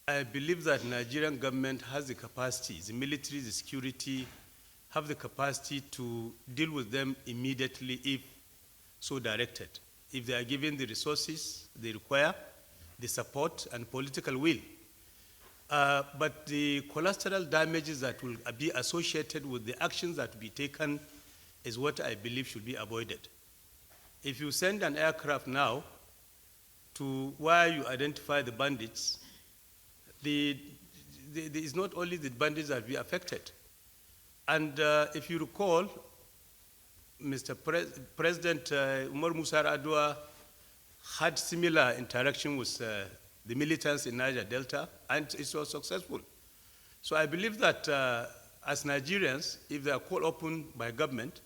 I believe that Nigerian government has the capacity, the military, the security, have the capacity to deal with them immediately if so directed. If they are given the resources they require, the support and political will. But the collateral damages that will be associated with the actions that will be taken is what I believe should be avoided. If you send an aircraft now to where you identify the bandits, it's not only the bandits that will be affected. And if you recall, Mr. President Umar Musa Adwa had similar interaction with the militants in Niger Delta, and it was successful. So I believe that as Nigerians, if they are called upon by government,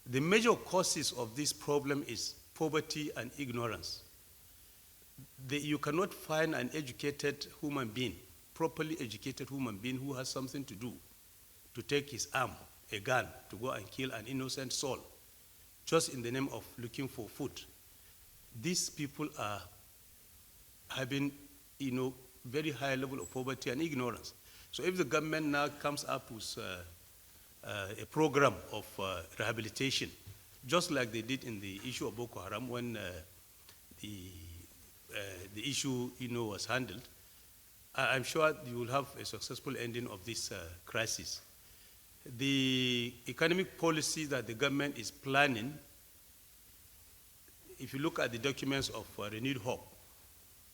the major causes of this problem is poverty and ignorance. You cannot find an educated human being, properly educated human being who has something to do, to take his arm, a gun, to go and kill an innocent soul, just in the name of looking for food. These people are having, very high level of poverty and ignorance. So if the government now comes up with a program of rehabilitation, just like they did in the issue of Boko Haram when the issue, was handled, I'm sure you will have a successful ending of this crisis. The economic policy that the government is planning, if you look at the documents of Renewed Hope,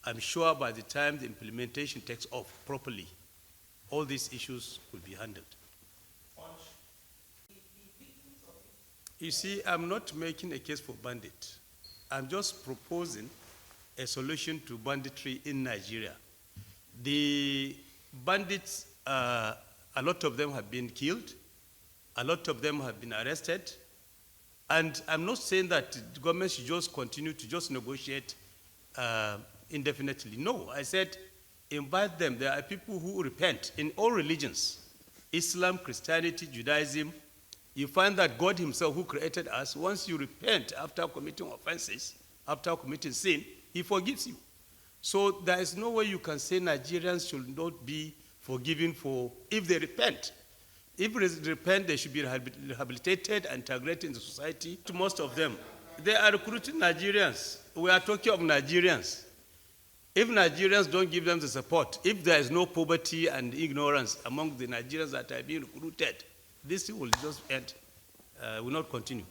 I'm sure by the time the implementation takes off properly, all these issues will be handled. You see, I'm not making a case for bandit. I'm just proposing a solution to banditry in Nigeria. The bandits, a lot of them have been killed, a lot of them have been arrested, and I'm not saying that the government should just continue to just negotiate indefinitely. No, I said invite them. There are people who repent in all religions, Islam, Christianity, Judaism. You find that God himself who created us, once you repent after committing offenses, after committing sin, he forgives you. So there is no way you can say Nigerians should not be forgiven for if they repent. If they repent, they should be rehabilitated and integrated in the society. To most of them, they are recruiting Nigerians. We are talking of Nigerians. If Nigerians don't give them the support, if there is no poverty and ignorance among the Nigerians that are being recruited, this will just end, will not continue.